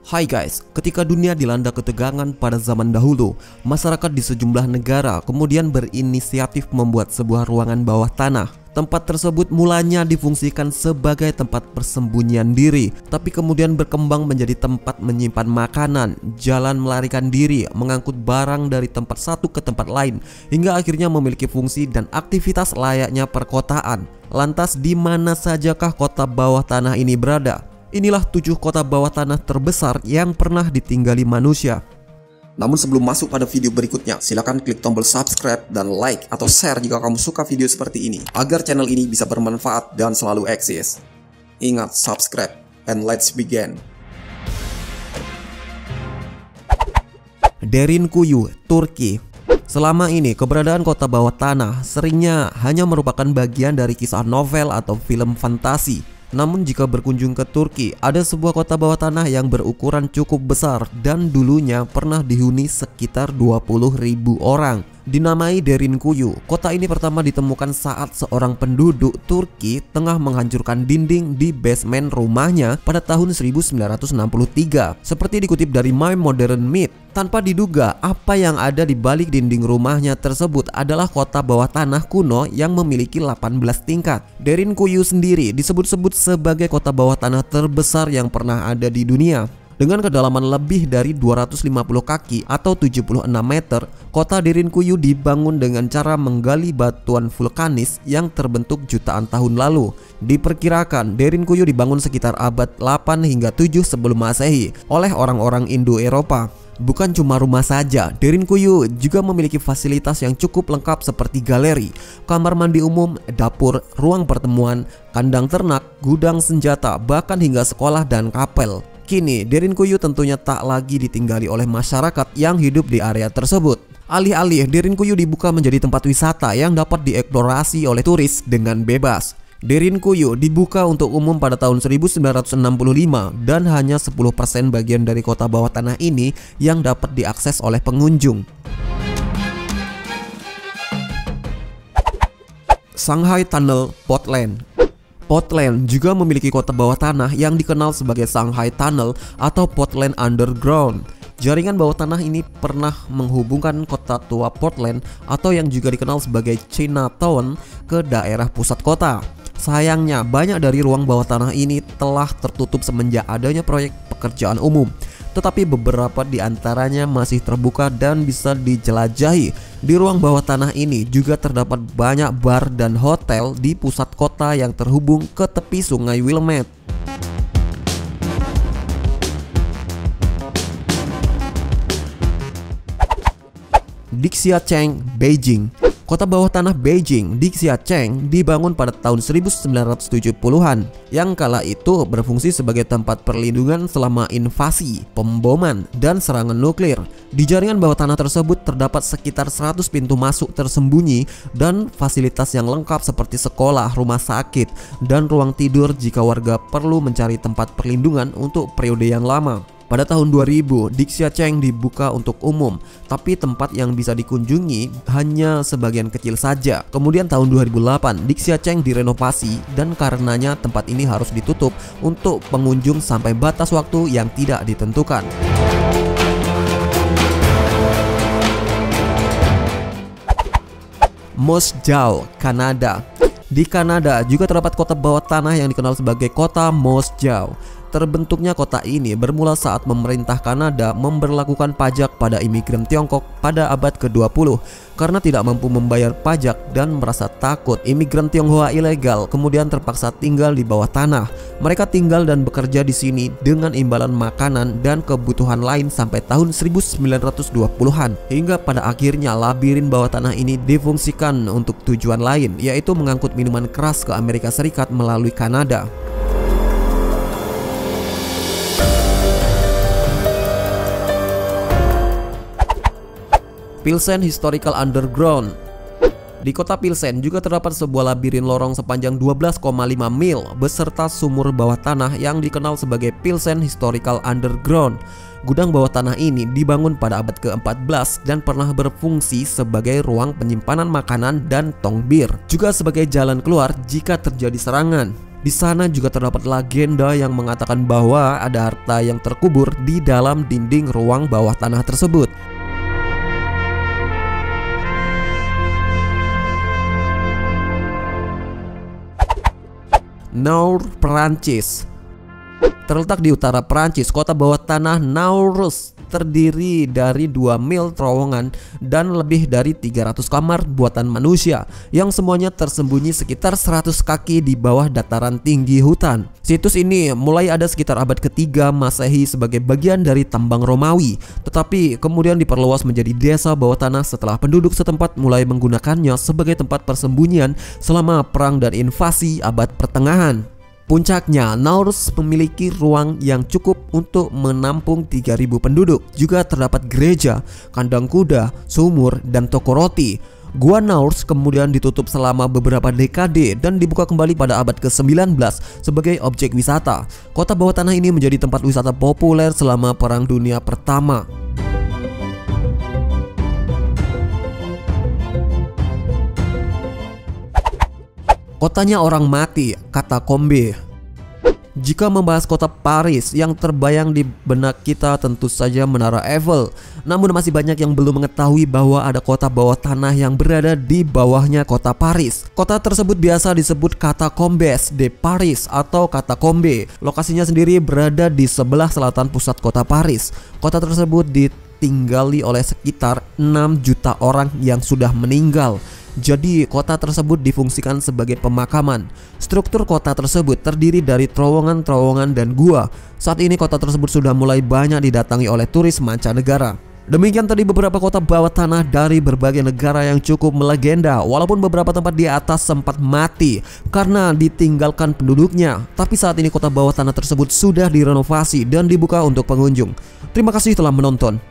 Hai guys, ketika dunia dilanda ketegangan pada zaman dahulu, masyarakat di sejumlah negara kemudian berinisiatif membuat sebuah ruangan bawah tanah. Tempat tersebut mulanya difungsikan sebagai tempat persembunyian diri, tapi kemudian berkembang menjadi tempat menyimpan makanan, jalan melarikan diri, mengangkut barang dari tempat satu ke tempat lain, hingga akhirnya memiliki fungsi dan aktivitas layaknya perkotaan. Lantas di mana sajakah kota bawah tanah ini berada? Inilah 7 kota bawah tanah terbesar yang pernah ditinggali manusia. Namun sebelum masuk pada video berikutnya, silakan klik tombol subscribe dan like atau share jika kamu suka video seperti ini, agar channel ini bisa bermanfaat dan selalu eksis. Ingat, subscribe, and let's begin. Derinkuyu, Turki. Selama ini keberadaan kota bawah tanah seringnya hanya merupakan bagian dari kisah novel atau film fantasi. Namun jika berkunjung ke Turki, ada sebuah kota bawah tanah yang berukuran cukup besar dan dulunya pernah dihuni sekitar 20.000 orang. Dinamai Derinkuyu, kota ini pertama ditemukan saat seorang penduduk Turki tengah menghancurkan dinding di basement rumahnya pada tahun 1963. Seperti dikutip dari My Modern Myth, tanpa diduga apa yang ada di balik dinding rumahnya tersebut adalah kota bawah tanah kuno yang memiliki 18 tingkat. Derinkuyu sendiri disebut-sebut sebagai kota bawah tanah terbesar yang pernah ada di dunia. Dengan kedalaman lebih dari 250 kaki atau 76 meter, kota Derinkuyu dibangun dengan cara menggali batuan vulkanis yang terbentuk jutaan tahun lalu. Diperkirakan Derinkuyu dibangun sekitar abad 8 hingga 7 sebelum Masehi oleh orang-orang Indo-Eropa. Bukan cuma rumah saja, Derinkuyu juga memiliki fasilitas yang cukup lengkap seperti galeri, kamar mandi umum, dapur, ruang pertemuan, kandang ternak, gudang senjata, bahkan hingga sekolah dan kapel. Kini, Derinkuyu tentunya tak lagi ditinggali oleh masyarakat yang hidup di area tersebut. Alih-alih, Derinkuyu dibuka menjadi tempat wisata yang dapat dieksplorasi oleh turis dengan bebas. Derinkuyu dibuka untuk umum pada tahun 1965 dan hanya 10% bagian dari kota bawah tanah ini yang dapat diakses oleh pengunjung. Shanghai Tunnel, Portland. Portland juga memiliki kota bawah tanah yang dikenal sebagai Shanghai Tunnel atau Portland Underground. Jaringan bawah tanah ini pernah menghubungkan kota tua Portland atau yang juga dikenal sebagai Chinatown ke daerah pusat kota. Sayangnya, banyak dari ruang bawah tanah ini telah tertutup semenjak adanya proyek pekerjaan umum. Tetapi beberapa di antaranya masih terbuka dan bisa dijelajahi. Di ruang bawah tanah ini juga terdapat banyak bar dan hotel di pusat kota yang terhubung ke tepi sungai Wilmette. Dixiacheng, Beijing. Kota bawah tanah Beijing, Dixiacheng, dibangun pada tahun 1970-an, yang kala itu berfungsi sebagai tempat perlindungan selama invasi, pemboman, dan serangan nuklir. Di jaringan bawah tanah tersebut terdapat sekitar 100 pintu masuk tersembunyi dan fasilitas yang lengkap seperti sekolah, rumah sakit, dan ruang tidur jika warga perlu mencari tempat perlindungan untuk periode yang lama. Pada tahun 2000, Dixiacheng dibuka untuk umum, tapi tempat yang bisa dikunjungi hanya sebagian kecil saja. Kemudian tahun 2008, Dixiacheng direnovasi dan karenanya tempat ini harus ditutup untuk pengunjung sampai batas waktu yang tidak ditentukan. Moose Jaw, Kanada. Di Kanada juga terdapat kota bawah tanah yang dikenal sebagai kota Moose Jaw. Terbentuknya kota ini bermula saat pemerintah Kanada memberlakukan pajak pada imigran Tiongkok pada abad ke-20 karena tidak mampu membayar pajak dan merasa takut imigran Tionghoa ilegal kemudian terpaksa tinggal di bawah tanah. Mereka tinggal dan bekerja di sini dengan imbalan makanan dan kebutuhan lain sampai tahun 1920-an hingga pada akhirnya labirin bawah tanah ini difungsikan untuk tujuan lain, yaitu mengangkut minuman keras ke Amerika Serikat melalui Kanada. Pilsen Historical Underground. Di kota Pilsen juga terdapat sebuah labirin lorong sepanjang 12,5 mil beserta sumur bawah tanah yang dikenal sebagai Pilsen Historical Underground. Gudang bawah tanah ini dibangun pada abad ke-14 dan pernah berfungsi sebagai ruang penyimpanan makanan dan tong bir, juga sebagai jalan keluar jika terjadi serangan. Di sana juga terdapat legenda yang mengatakan bahwa ada harta yang terkubur di dalam dinding ruang bawah tanah tersebut. Naur, Perancis. Terletak di utara Prancis, kota bawah tanah Naurus terdiri dari 2 mil terowongan dan lebih dari 300 kamar buatan manusia yang semuanya tersembunyi sekitar 100 kaki di bawah dataran tinggi hutan. Situs ini mulai ada sekitar abad ketiga Masehi sebagai bagian dari tambang Romawi, tetapi kemudian diperluas menjadi desa bawah tanah setelah penduduk setempat mulai menggunakannya sebagai tempat persembunyian selama perang dan invasi abad pertengahan. Puncaknya, Naurus memiliki ruang yang cukup untuk menampung 3.000 penduduk. Juga terdapat gereja, kandang kuda, sumur, dan toko roti. Gua Naurus kemudian ditutup selama beberapa dekade dan dibuka kembali pada abad ke-19 sebagai objek wisata. Kota bawah tanah ini menjadi tempat wisata populer selama Perang Dunia Pertama. Kotanya orang mati, katakombe. Jika membahas kota Paris, yang terbayang di benak kita tentu saja Menara Eiffel. Namun masih banyak yang belum mengetahui bahwa ada kota bawah tanah yang berada di bawahnya kota Paris. Kota tersebut biasa disebut Catacombes de Paris atau katakombe. Lokasinya sendiri berada di sebelah selatan pusat kota Paris. Kota tersebut ditinggali oleh sekitar 6 juta orang yang sudah meninggal. Jadi kota tersebut difungsikan sebagai pemakaman. Struktur kota tersebut terdiri dari terowongan-terowongan dan gua. Saat ini kota tersebut sudah mulai banyak didatangi oleh turis mancanegara. Demikian tadi beberapa kota bawah tanah dari berbagai negara yang cukup melegenda. Walaupun beberapa tempat di atas sempat mati karena ditinggalkan penduduknya, tapi saat ini kota bawah tanah tersebut sudah direnovasi dan dibuka untuk pengunjung. Terima kasih telah menonton.